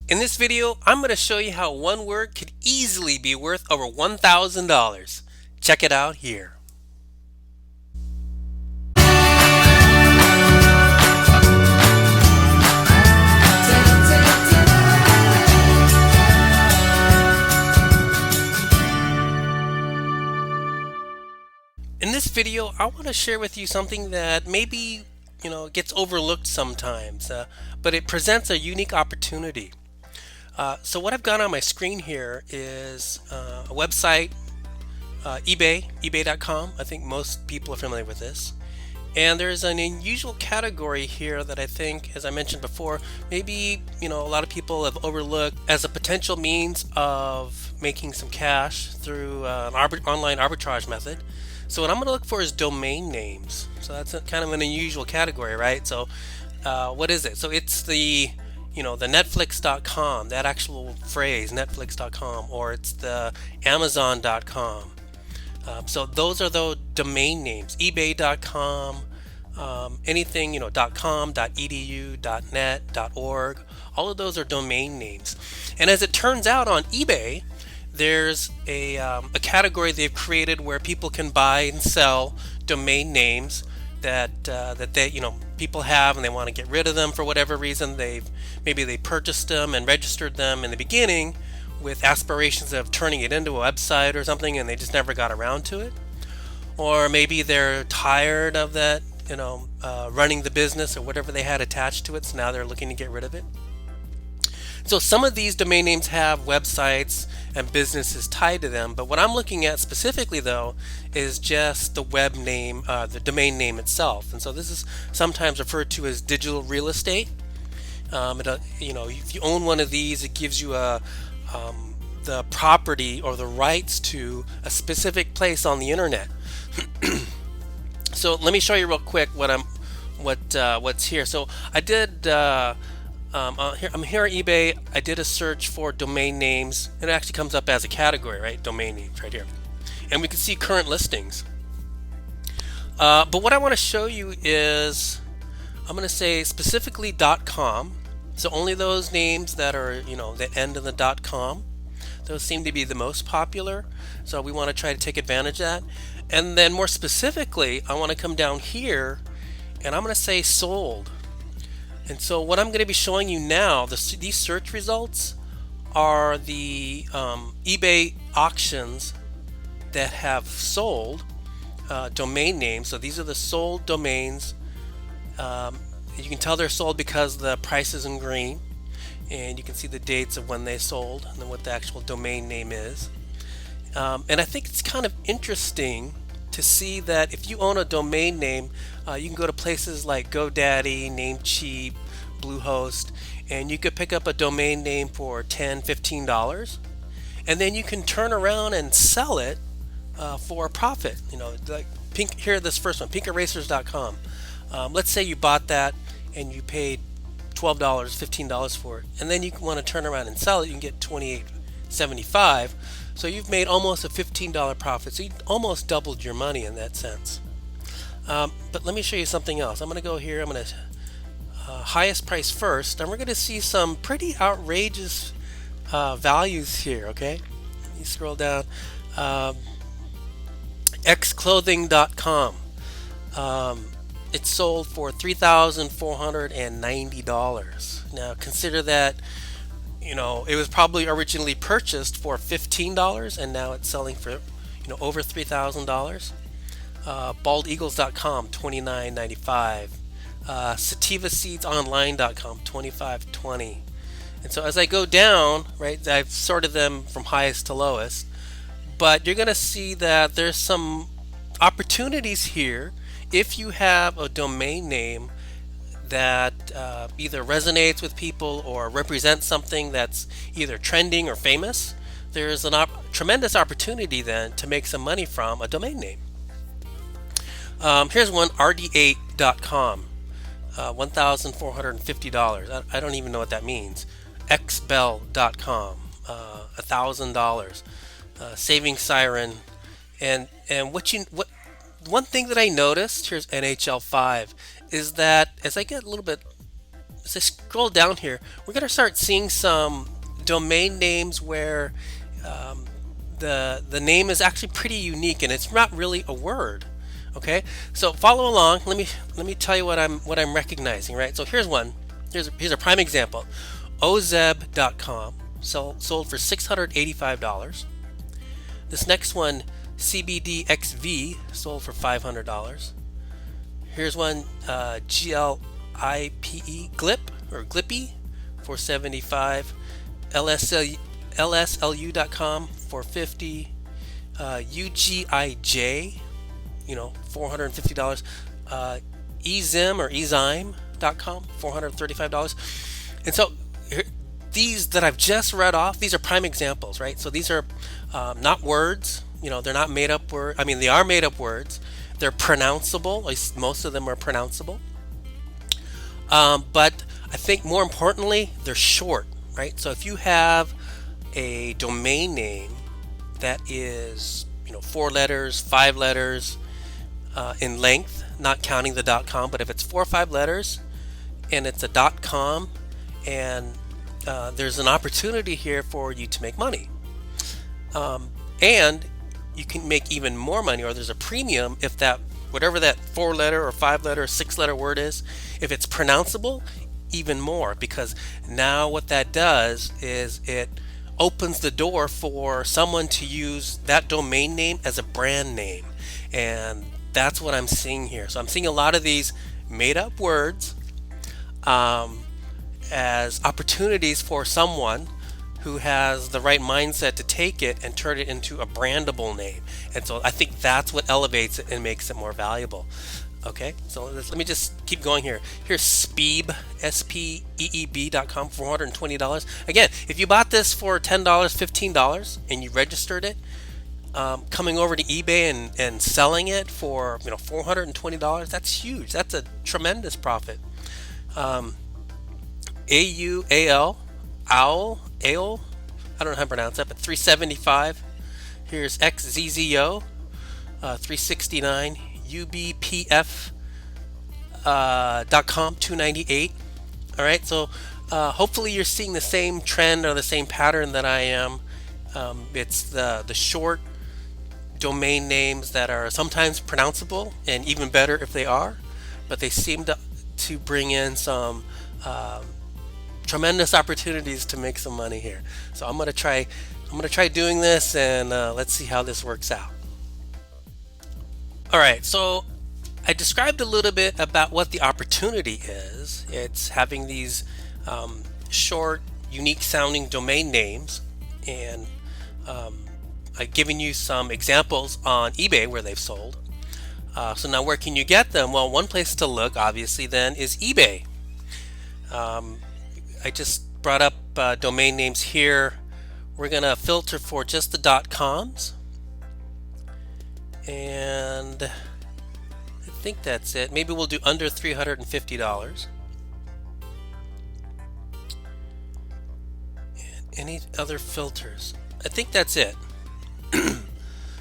In this video, I'm going to show you how one word could easily be worth over $1,000. Check it out here. In this video, I want to share with you something that maybe gets overlooked sometimes, but it presents a unique opportunity. So what I've got on my screen here is a website, ebay.com. I think most people are familiar with this. And there's an unusual category here that I think, as I mentioned before, maybe a lot of people have overlooked as a potential means of making some cash through an online arbitrage method. So what I'm going to look for is domain names. So that's kind of an unusual category, right? So what is it? So it's the Netflix.com, that actual phrase, Netflix.com, or it's the Amazon.com. So those are the domain names, ebay.com, anything, .com, .edu, .net, .org, all of those are domain names. And as it turns out on eBay, there's a category they've created where people can buy and sell domain names that they people have and they want to get rid of them for whatever reason. Maybe they purchased them and registered them in the beginning with aspirations of turning it into a website or something, and they just never got around to it. Or maybe they're tired of that, running the business or whatever they had attached to it, so now they're looking to get rid of it. So some of these domain names have websites and businesses tied to them, but what I'm looking at specifically though is just the web name, the domain name itself. And so this is sometimes referred to as digital real estate. If you own one of these, it gives you the property or the rights to a specific place on the internet. So let me show you real quick what's here. So I did I'm here on eBay. I did a search for domain names. It actually comes up as a category, right? Domain names right here, and we can see current listings. But what I want to show you is I'm going to say specifically .com. So only those names that are that end in the .com. Those seem to be the most popular. So we want to try to take advantage of that. And then more specifically, I want to come down here and I'm going to say sold. And so what I'm going to be showing you now, these search results are the eBay auctions that have sold domain names. So these are the sold domains. You can tell they're sold because the price is in green, and you can see the dates of when they sold and then what the actual domain name is. And I think it's kind of interesting to see that if you own a domain name, you can go to places like GoDaddy, Namecheap, Bluehost, and you could pick up a domain name for $10, $15, and then you can turn around and sell it for a profit. Like here, this first one, pinkeracers.com. Let's say you bought that and you paid $12, $15 for it, and then you want to turn around and sell it. You can get $28.75. So you've made almost a $15 profit. So you almost doubled your money in that sense. But let me show you something else. I'm going to go here. I'm going to highest price first, and we're going to see some pretty outrageous values here. Okay, you scroll down. xclothing.com. It's sold for $3,490. Now consider that it was probably originally purchased for $15 and now it's selling for over $3,000. baldeagles.com, $29.95. sativaseedsonline.com, $25.20. And so as I go down, right, I've sorted them from highest to lowest, but you're going to see that there's some opportunities here if you have a domain name that either resonates with people or represents something that's either trending or famous. There's a tremendous opportunity then to make some money from a domain name. Here's one, rd8.com, $1,450. I don't even know what that means. xbell.com, $1,000. Saving Siren, and one thing that I noticed, here's NHL5, is that as I get a little bit as I scroll down here, we're going to start seeing some domain names where the name is actually pretty unique and it's not really a word. Okay, so follow along. Let me tell you what I'm recognizing. Right. So here's one. Here's a prime example. ozeb.com sold for $685. This next one, CBDXV, sold for $500. Here's one, GLIPE, Glip or Glippy, for $75. LSLU.com for $50. UGIJ, $450. Ezim or Ezyme.com, $435. And so these that I've just read off, these are prime examples, right? So these are not words, they're not made up words. I mean, they are made up words. They're pronounceable, at least most of them are pronounceable. But I think more importantly, they're short, right? So if you have a domain name that is, 4 letters, 5 letters in length, not counting the .com, but if it's 4 or 5 letters and it's a .com, and there's an opportunity here for you to make money. And you can make even more money, or there's a premium if that, whatever that 4-letter or 5-letter or 6-letter word is, if it's pronounceable, even more, because now what that does is it opens the door for someone to use that domain name as a brand name. And that's what I'm seeing here. So I'm seeing a lot of these made up words as opportunities for someone who has the right mindset to take it and turn it into a brandable name. And so I think that's what elevates it and makes it more valuable. Okay, so let me just keep going here. Here's Speeb, SPEEB.com, $420. Again, if you bought this for $10, $15, and you registered it, coming over to eBay and selling it for $420, that's huge. That's a tremendous profit. AUAL, OWL, AOL, I don't know how to pronounce that, but $375. Here's XZZO, $369. UBPF.com, $298. All right, so hopefully you're seeing the same trend or the same pattern that I am. It's the short domain names that are sometimes pronounceable, and even better if they are, but they seem to bring in some tremendous opportunities to make some money here. So I'm gonna try doing this, and let's see how this works out. All right, so I described a little bit about what the opportunity is. It's having these short, unique sounding domain names, and I've given you some examples on eBay where they've sold. So now where can you get them? Well, one place to look, obviously, then is eBay. I just brought up domain names here. We're going to filter for just the .coms. And I think that's it. Maybe we'll do under $350. And any other filters? I think that's it.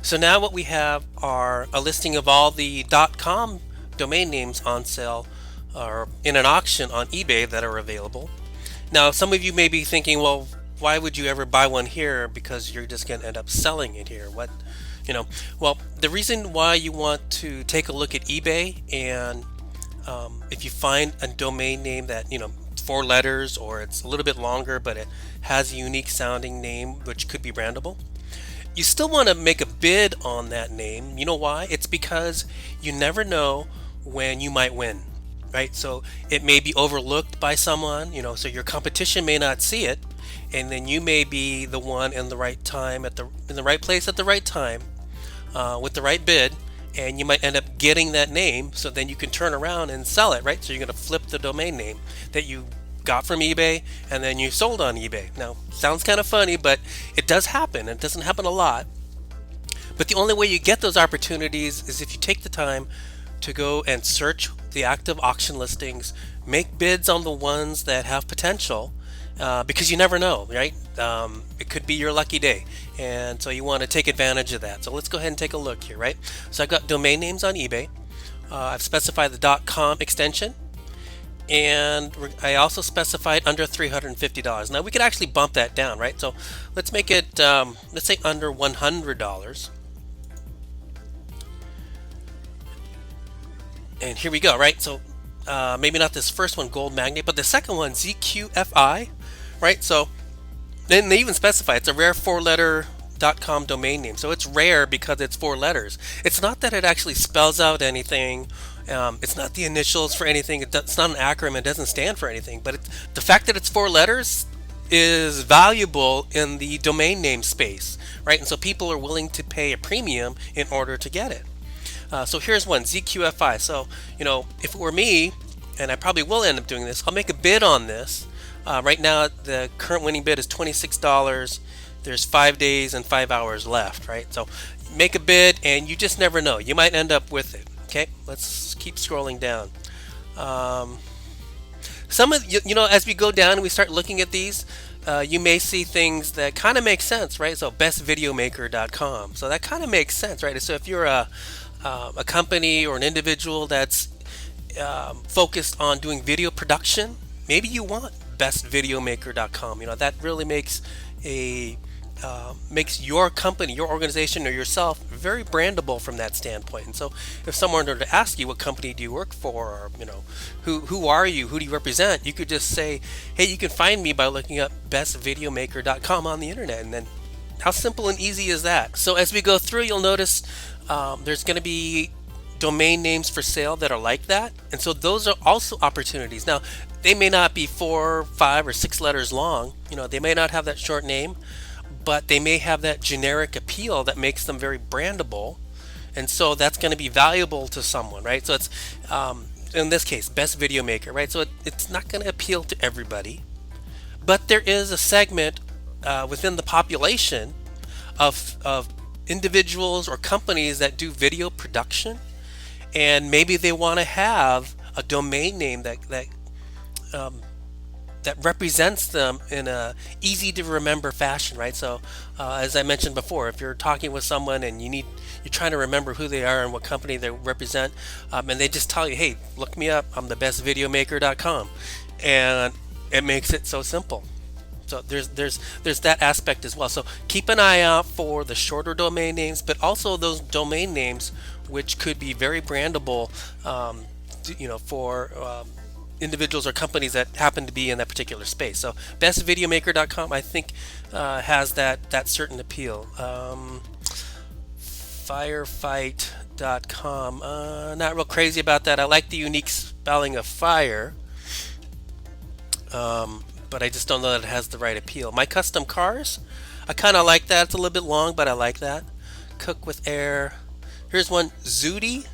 So now what we have are a listing of all the .com domain names on sale or in an auction on eBay that are available. Now some of you may be thinking, well, why would you ever buy one here? Because you're just going to end up selling it here. Well, the reason why you want to take a look at eBay, and if you find a domain name that 4 letters or it's a little bit longer but it has a unique sounding name which could be brandable, you still want to make a bid on that name. You know why? It's because you never know when you might win, right? So it may be overlooked by someone, so your competition may not see it, and then you may be the one in the right time in the right place at the right time with the right bid, and you might end up getting that name, so then you can turn around and sell it, right? So you're going to flip the domain name that you got from eBay and then you sold on eBay. Now, sounds kind of funny, but it does happen. It doesn't happen a lot. But the only way you get those opportunities is if you take the time to go and search the active auction listings, make bids on the ones that have potential, because you never know, right? It could be your lucky day, and so you want to take advantage of that. So let's go ahead and take a look here, right? So I've got domain names on eBay. I've specified the .com extension, and I also specified under $350. Now we could actually bump that down, right? So let's make it, let's say under $100. And here we go, right? So maybe not this first one, gold magnet, but the second one, ZQFI, right? So then they even specify it's a rare four-letter .com domain name. So it's rare because it's 4 letters. It's not that it actually spells out anything. It's not the initials for anything. It's not an acronym. It doesn't stand for anything. But the fact that it's 4 letters is valuable in the domain name space, right? And so people are willing to pay a premium in order to get it. So here's one, ZQFI. So, if it were me, and I probably will end up doing this, I'll make a bid on this. Right now, the current winning bid is $26. There's 5 days and 5 hours left, right? So make a bid, and you just never know. You might end up with it. Okay, let's keep scrolling down. Some of as we go down and we start looking at these, you may see things that kind of make sense, right? So bestvideomaker.com. So that kind of makes sense, right? So if you're a company or an individual that's focused on doing video production, maybe you want bestvideomaker.com. That really makes your company, your organization, or yourself very brandable from that standpoint. And so if someone were to ask you what company do you work for, or who are you, who do you represent, you could just say, hey, you can find me by looking up bestvideomaker.com on the internet. And then how simple and easy is that? So as we go through, you'll notice there's going to be domain names for sale that are like that, and so those are also opportunities. Now they may not be 4, 5, or 6 letters long. They may not have that short name, but they may have that generic appeal that makes them very brandable, and so that's going to be valuable to someone, right? So it's in this case best video maker, right? So it's not going to appeal to everybody, but there is a segment within the population of individuals or companies that do video production, and maybe they want to have a domain name that represents them in a easy to remember fashion, right? So as I mentioned before, if you're talking with someone and you're trying to remember who they are and what company they represent, and they just tell you, hey, look me up, I'm the bestvideomaker.com, and it makes it so simple. So there's that aspect as well. So keep an eye out for the shorter domain names, but also those domain names which could be very brandable, for individuals or companies that happen to be in that particular space. So bestvideomaker.com, I think, has that certain appeal. Firefight.com, not real crazy about that. I like the unique spelling of fire. But I just don't know that it has the right appeal. My Custom Cars, I kind of like that. It's a little bit long, but I like that. Cook with Air. Here's one, Zuti.com.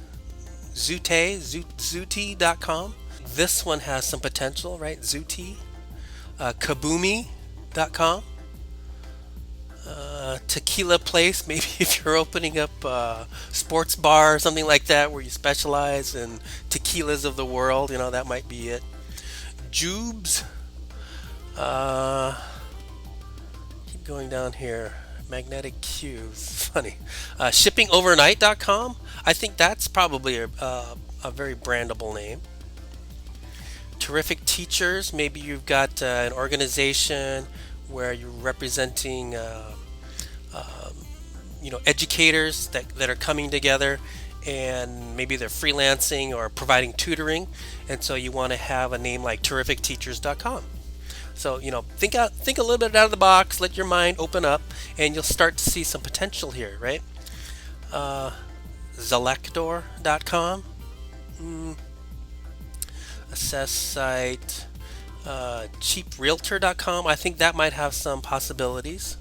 This one has some potential, right? Zuti. Kaboomi.com. Tequila Place, maybe if you're opening up a sports bar or something like that where you specialize in tequilas of the world, that might be it. Jubes. Keep going down here. Magnetic Cues. Funny. Shippingovernight.com. I think that's probably a very brandable name. Terrific Teachers. Maybe you've got an organization where you're representing educators that are coming together, and maybe they're freelancing or providing tutoring, and so you want to have a name like terrificteachers.com. So think a little bit out of the box, let your mind open up, and you'll start to see some potential here, right? Zelector.com, assess site, cheaprealtor.com. I think that might have some possibilities.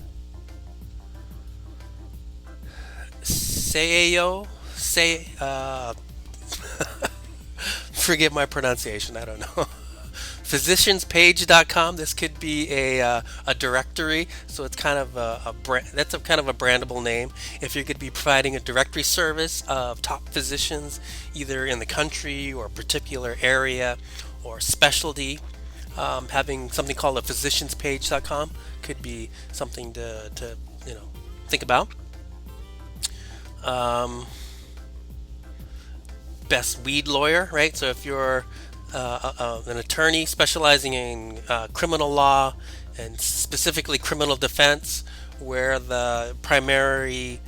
Forgive my pronunciation, I don't know. Physicianspage.com. This could be a directory, so it's kind of that's kind of a brandable name. If you're going to be providing a directory service of top physicians, either in the country or a particular area or specialty, having something called a physicianspage.com could be something to think about. Best weed lawyer, right? So if you're an attorney specializing in criminal law and specifically criminal defense, where the primary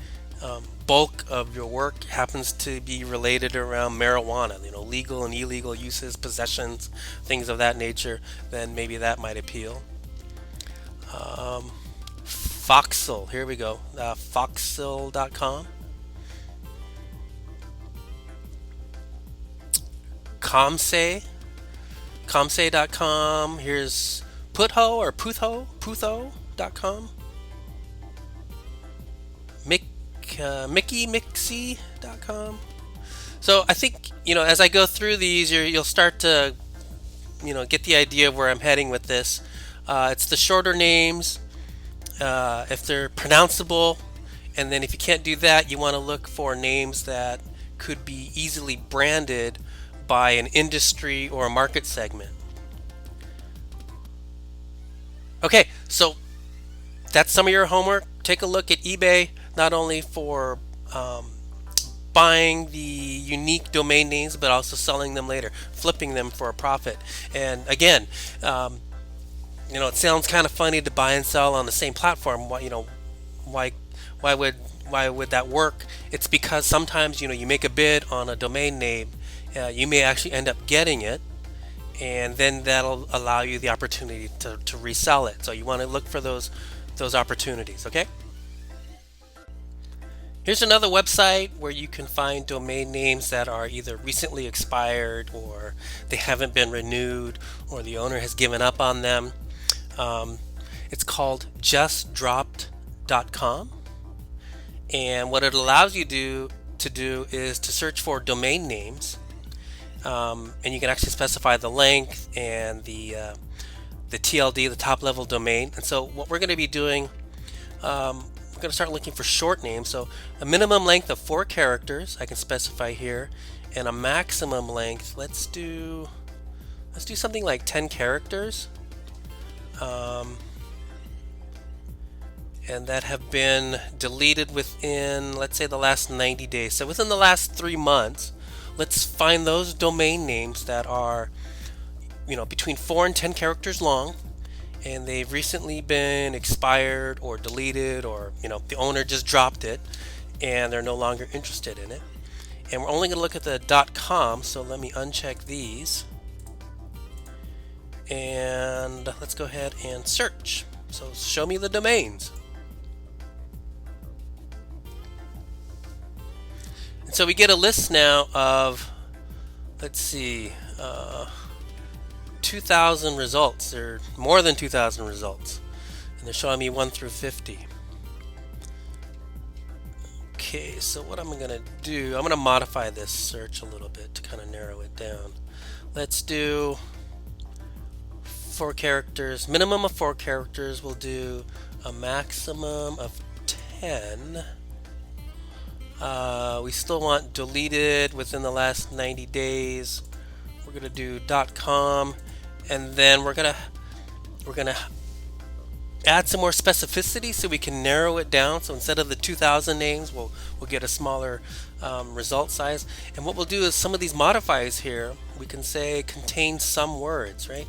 bulk of your work happens to be related around marijuana, legal and illegal uses, possessions, things of that nature, then maybe that might appeal. Foxel, here we go, foxel.com. Comsay, comsay.com. Here's putho.com. mickey.mixy.com. So I think, as I go through these, you'll start to, get the idea of where I'm heading with this. It's the shorter names, if they're pronounceable, and then if you can't do that, you want to look for names that could be easily branded by an industry or a market segment. Okay, so that's some of your homework. Take a look at eBay, not only for buying the unique domain names, but also selling them later, flipping them for a profit. And again, it sounds kind of funny to buy and sell on the same platform. Why would that work? It's because sometimes you make a bid on a domain name, you may actually end up getting it, and then that'll allow you the opportunity to resell it. So you want to look for those opportunities. Okay. Here's another website where you can find domain names that are either recently expired, or they haven't been renewed, or the owner has given up on them. It's called justdropped.com, and what it allows you to do is to search for domain names, and you can actually specify the length and the TLD, the top level domain. And so what we're going to be doing, we're going to start looking for short names. So a minimum length of 4 characters I can specify here, and a maximum length, let's do something like 10 characters, and that have been deleted within, let's say, the last 90 days. So within the last 3 months, let's find those domain names that are between 4 and 10 characters long, and they've recently been expired or deleted, or the owner just dropped it and they're no longer interested in it. And we're only going to look at the .com, so let me uncheck these, and let's go ahead and search. So show me the domains. And so we get a list now of, let's see, 2,000 results. There are more than 2,000 results, and they're showing me 1 through 50. Okay, so what I'm going to do, I'm going to modify this search a little bit to kind of narrow it down. Let's do 4 characters, minimum of 4 characters. We'll do a maximum of 10. We still want deleted within the last 90 days. We're going to do .com, and then we're gonna add some more specificity so we can narrow it down. So instead of the 2,000 names, we'll get a smaller result size. And what we'll do is some of these modifiers here, we can say contain some words, right?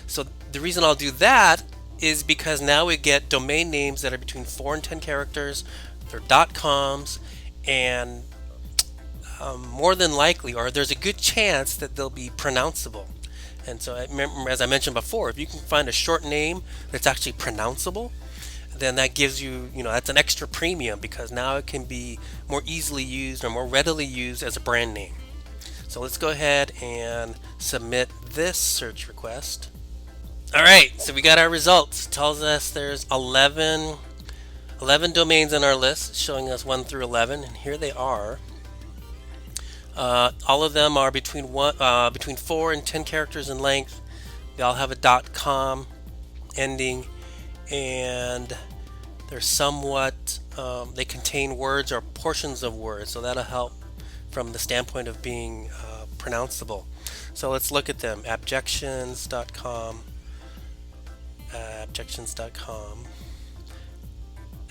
So the reason I'll do that is because now we get domain names that are between 4 and 10 characters. They're .coms, and more than likely, or there's a good chance that they'll be pronounceable. And so, as I mentioned before, if you can find a short name that's actually pronounceable, then that gives you, that's an extra premium, because now it can be more easily used or more readily used as a brand name. So let's go ahead and submit this search request. All right, so we got our results. It tells us there's 11 domains on our list, showing us 1 through 11, and here they are. All of them are between 4 and 10 characters in length. They all have a .com ending, and they're somewhat, they contain words or portions of words, so that'll help from the standpoint of being pronounceable. So let's look at them. Abjections.com,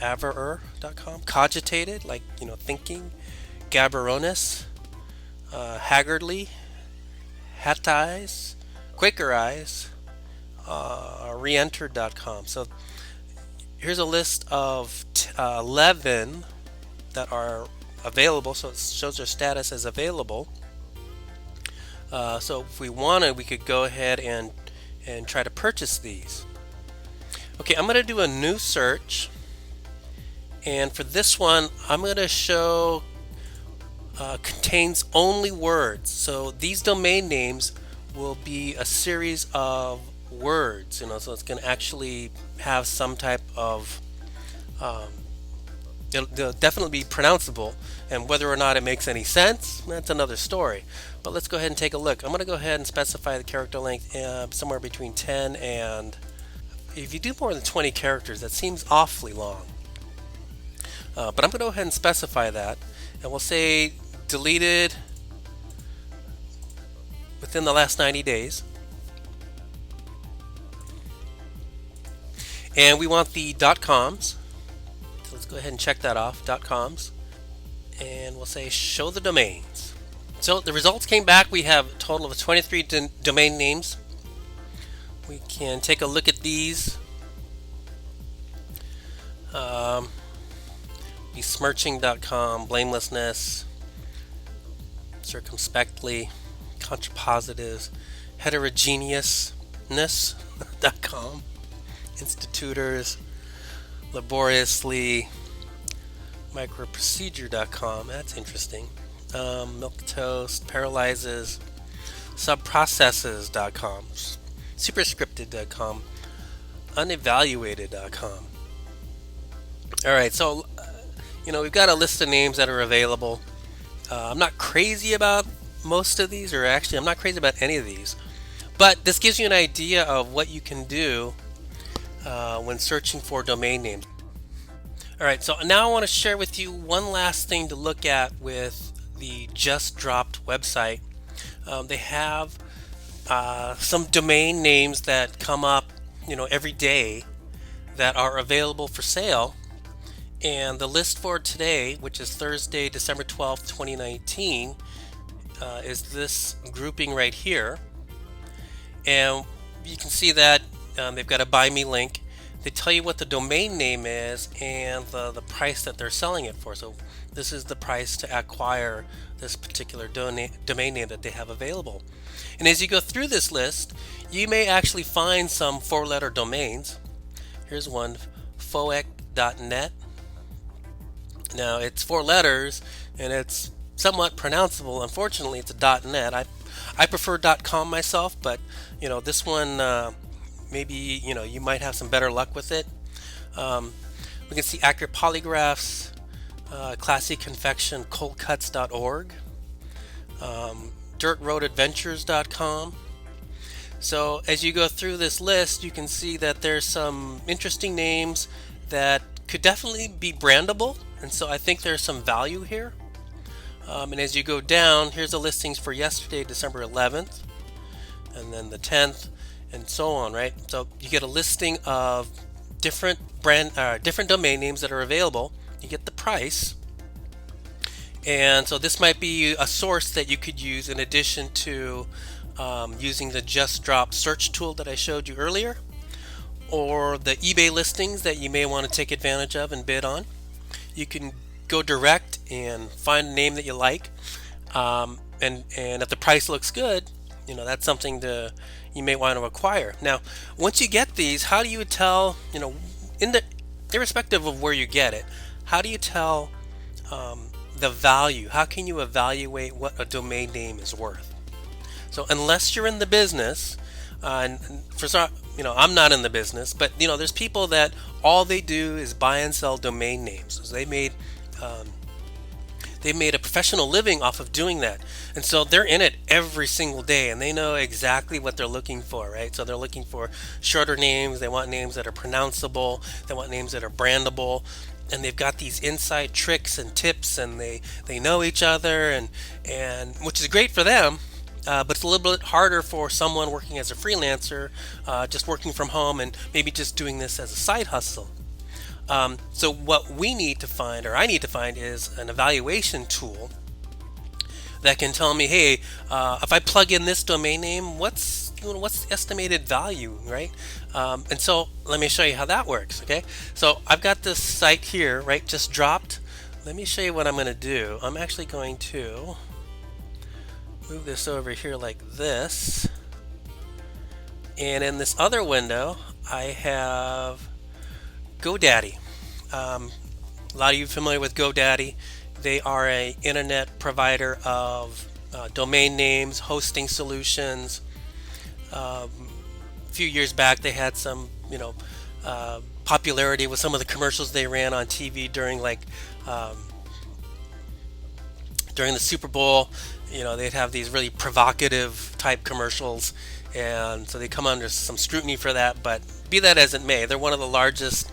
averr.com, cogitated, like thinking, Gabaronis, haggardly, Hat Eyes, Quaker Eyes, Reenter.com. So here's a list of 11 that are available. So it shows their status as available. So if we wanted, we could go ahead and try to purchase these. Okay, I'm going to do a new search, and for this one I'm going to show contains only words. So these domain names will be a series of words, so it's going to actually have some type of they'll definitely be pronounceable, and whether or not it makes any sense, that's another story. But let's go ahead and take a look. I'm going to go ahead and specify the character length somewhere between 10 and, if you do more than 20 characters, that seems awfully long. But I'm going to go ahead and specify that, and we'll say deleted within the last 90 days. And we want the .coms. So let's go ahead and check that off, .coms. And we'll say show the domains. So the results came back. We have a total of 23 domain names. We can take a look at these. Besmirching.com, blamelessness, circumspectly, contrapositives, heterogeneousness.com, institutors, laboriously, microprocedure.com, that's interesting, milquetoast, paralyzes, subprocesses.com, superscripted.com, unevaluated.com. Alright, so we've got a list of names that are available. I'm not crazy about most of these, or actually I'm not crazy about any of these, but this gives you an idea of what you can do when searching for domain names. Alright, so now I want to share with you one last thing to look at with the Just Dropped website. They have some domain names that come up every day that are available for sale. And the list for today, which is Thursday, December 12th, 2019, is this grouping right here. And you can see that they've got a buy me link. They tell you what the domain name is and the price that they're selling it for. So this is the price to acquire this particular domain name that they have available. And as you go through this list, you may actually find some 4-letter domains. Here's one, foec.net. Now it's 4 letters and it's somewhat pronounceable. Unfortunately, it's a .net. I prefer .com myself, but this one maybe you might have some better luck with it. We can see accurate polygraphs, classy confection, coldcuts.org, dirtroadadventures.com. So as you go through this list, you can see that there's some interesting names that could definitely be brandable, and so I think there's some value here. And as you go down, here's the listings for yesterday, December 11th, and then the 10th, and so on, right? So you get a listing of different different domain names that are available. You get the price, and so this might be a source that you could use in addition to using the Just Drop search tool that I showed you earlier, or the eBay listings that you may want to take advantage of and bid on. You can go direct and find a name that you like, and if the price looks good, that's something you may want to acquire. Now, once you get these, how do you tell, irrespective of where you get it, how do you tell the value? How can you evaluate what a domain name is worth? So unless you're in the business, I'm not in the business, but there's people that all they do is buy and sell domain names. So they made a professional living off of doing that, and so they're in it every single day, and they know exactly what they're looking for, right? So they're looking for shorter names. They want names that are pronounceable. They want names that are brandable, and they've got these inside tricks and tips, and they know each other, and which is great for them. But it's a little bit harder for someone working as a freelancer, just working from home and maybe just doing this as a side hustle. So what we need to find, or I need to find, is an evaluation tool that can tell me, hey, if I plug in this domain name, what's the estimated value, right? And so let me show you how that works. Okay, so I've got this site here, right, just dropped. Let me show you what I'm going to do. I'm actually going to move this over here like this, and in this other window I have GoDaddy. A lot of you are familiar with GoDaddy. They are an internet provider of domain names, hosting solutions. A few years back, they had some, popularity with some of the commercials they ran on TV during during the Super Bowl. They'd have these really provocative type commercials, and so they come under some scrutiny for that. But be that as it may, they're one of the largest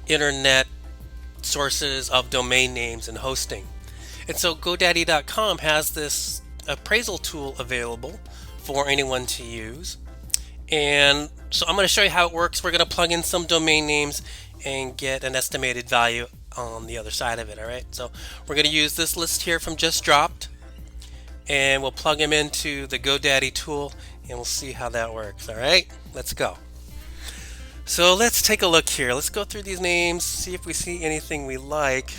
internet sources of domain names and hosting. And so GoDaddy.com has this appraisal tool available for anyone to use. And so I'm going to show you how it works. We're going to plug in some domain names and get an estimated value on the other side of it. All right. So we're going to use this list here from Just Dropped, and we'll plug them into the GoDaddy tool, and we'll see how that works. All right. Let's go. So let's take a look here. Let's go through these names, see if we see anything we like.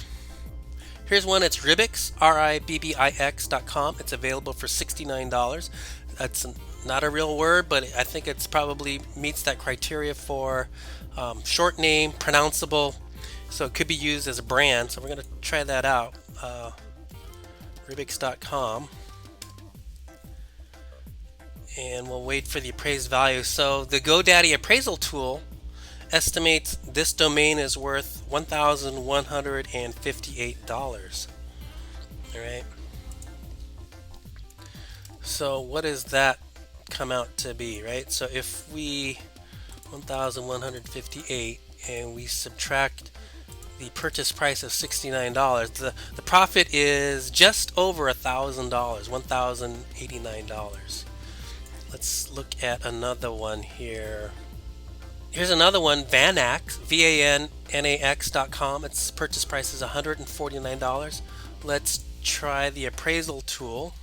Here's one. It's Ribbix, RIBBIX.com. It's available for $69. That's not a real word, but I think it's probably meets that criteria for short name, pronounceable. So it could be used as a brand. So we're going to try that out. Ribbix.com. And we'll wait for the appraised value. So the GoDaddy appraisal tool estimates this domain is worth $1,158. All right. So what does that come out to be, right? So if we 1,158 and we subtract the purchase price of $69, the profit is just over $1,000, $1,089. Let's look at another one here. Here's another one, Vanax, VANNAX.com. Its purchase price is $149. Let's try the appraisal tool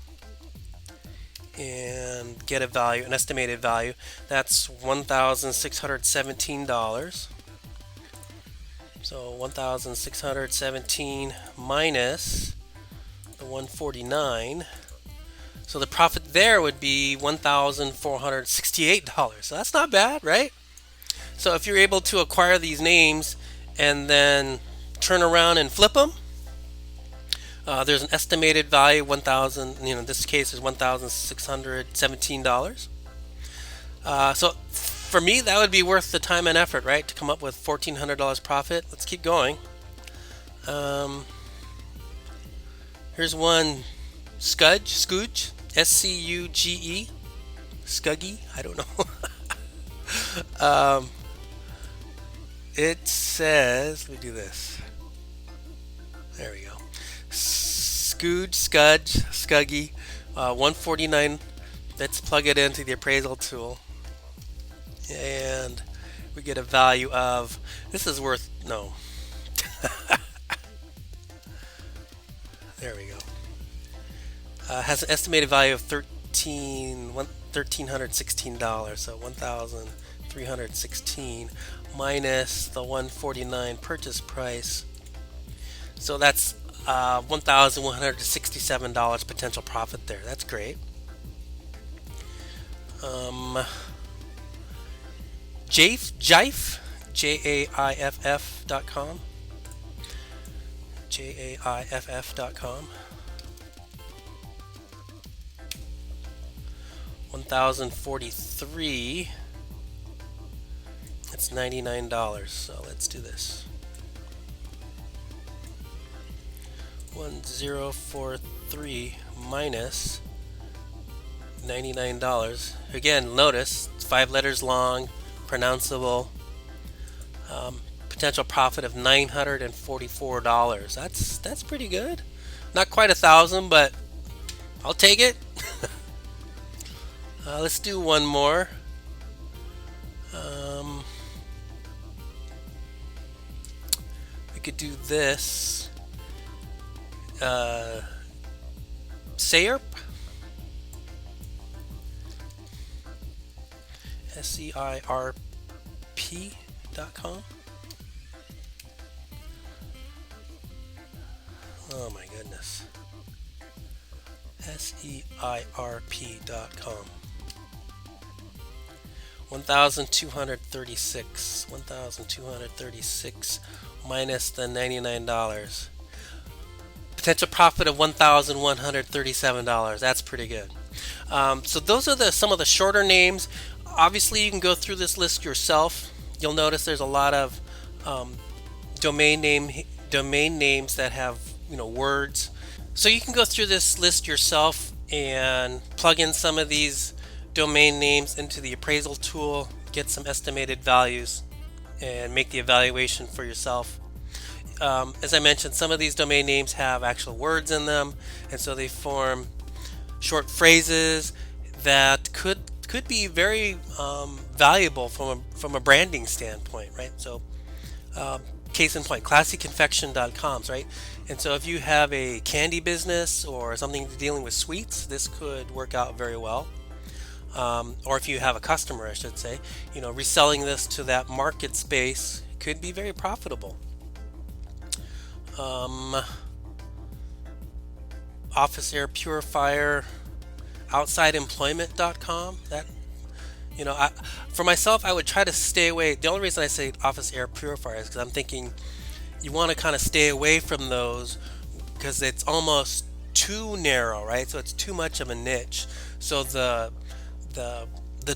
and get a value, an estimated value. That's $1,617. So 1,617 minus the 149. So the profit there would be $1,468. So that's not bad, right? So if you're able to acquire these names and then turn around and flip them, there's an estimated value, 1,000. In this case is $1,617. So for me, that would be worth the time and effort, right? To come up with $1,400 profit. Let's keep going. Here's one, Scudge, SCUGE, Scuggy. I don't know. It says, let me do this. There we go. Scuggy, 149. Let's plug it into the appraisal tool, and we get a value of, this is worth, no. There we go. Has an estimated value of $1,316. So 1,316 minus the 149 purchase price. So that's $1,167 potential profit there. That's great. Jiff, JAIFF.com. JAIFF.com. 1,043. It's $99. So let's do this. 1,043 minus $99. Again, notice it's 5 letters long, pronounceable. Potential profit of $944. That's pretty good. Not quite 1,000, but I'll take it. Let's do one more. We could do this. Sayerp. SEIRP.com. Oh my goodness. SEIRP.com. 1,236 minus the $99. Potential profit of $1,137. That's pretty good. So those are some of the shorter names. Obviously, you can go through this list yourself. You'll notice there's a lot of domain names that have words. So you can go through this list yourself and plug in some of these domain names into the appraisal tool, get some estimated values, and make the evaluation for yourself. As I mentioned, some of these domain names have actual words in them, and so they form short phrases that could be very valuable from a branding standpoint, right? So case in point, classyconfection.coms, right? And so if you have a candy business or something dealing with sweets, this could work out very well. Or if you have a customer, I should say, reselling this to that market space could be very profitable. Office air purifier, outsideemployment.com. That, for myself, I would try to stay away. The only reason I say office air purifier is because I'm thinking you want to kind of stay away from those because it's almost too narrow, right? So it's too much of a niche. So the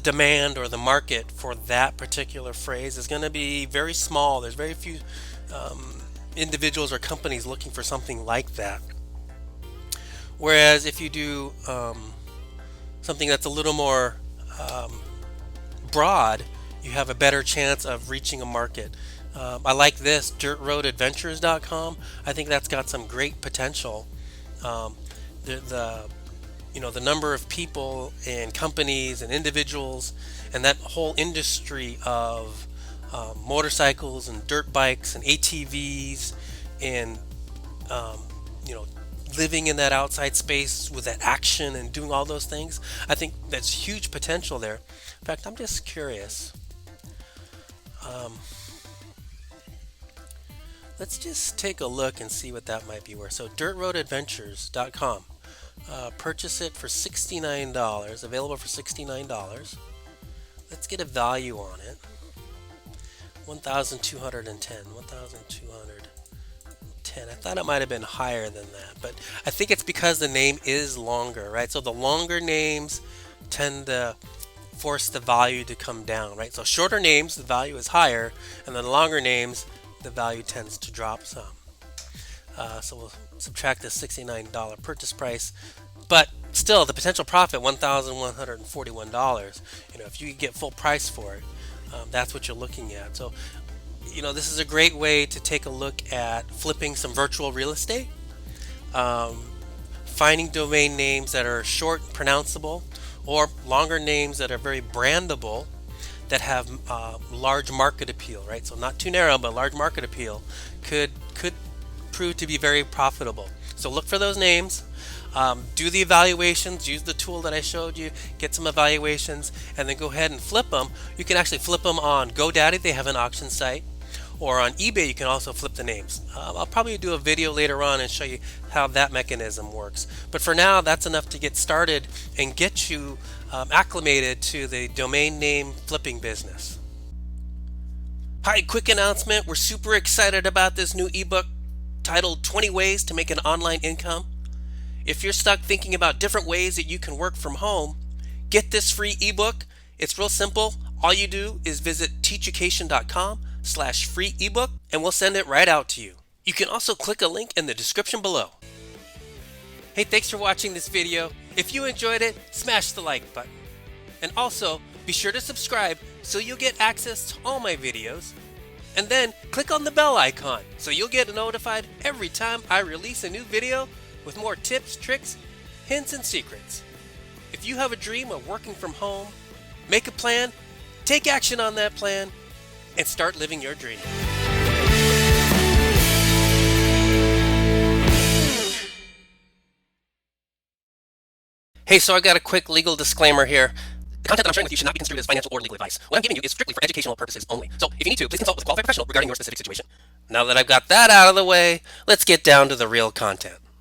demand or the market for that particular phrase is going to be very small. There's very few individuals or companies looking for something like that. Whereas if you do something that's a little more broad, you have a better chance of reaching a market. I like this, dirtroadadventures.com. I think that's got some great potential. The number of people and companies and individuals and that whole industry of motorcycles and dirt bikes and ATVs and living in that outside space with that action and doing all those things, I think that's huge potential there. In fact, I'm just curious. Let's just take a look and see what that might be worth. So dirtroadadventures.com. Purchase it for $69, available for $69. Let's get a value on it. 1,210. I thought it might have been higher than that, but I think it's because the name is longer, right? So the longer names tend to force the value to come down, right? So shorter names, the value is higher, and then longer names, the value tends to drop some. So we'll subtract the $69 purchase price, but still the potential profit, $1,141. If you could get full price for it, that's what you're looking at. So this is a great way to take a look at flipping some virtual real estate, finding domain names that are short and pronounceable, or longer names that are very brandable, that have large market appeal, right? So not too narrow, but large market appeal could prove to be very profitable. So look for those names, do the evaluations, use the tool that I showed you, get some evaluations, and then go ahead and flip them. You can actually flip them on GoDaddy, they have an auction site, or on eBay you can also flip the names. I'll probably do a video later on and show you how that mechanism works. But for now, that's enough to get started and get you acclimated to the domain name flipping business. Hi, quick announcement. We're super excited about this new ebook titled 20 Ways to Make an Online Income. If you're stuck thinking about different ways that you can work from home, get this free ebook. It's real simple. All you do is visit TEACHucation.com/free ebook and we'll send it right out to you. You can also click a link in the description below. Hey, thanks for watching this video. If you enjoyed it, smash the like button. And also, be sure to subscribe so you'll get access to all my videos. And then click on the bell icon so you'll get notified every time I release a new video with more tips, tricks, hints, and secrets. If you have a dream of working from home, make a plan, take action on that plan, and start living your dream. Hey, so I got a quick legal disclaimer here. The content that I'm sharing with you should not be construed as financial or legal advice. What I'm giving you is strictly for educational purposes only. So if you need to, please consult with a qualified professional regarding your specific situation. Now that I've got that out of the way, let's get down to the real content.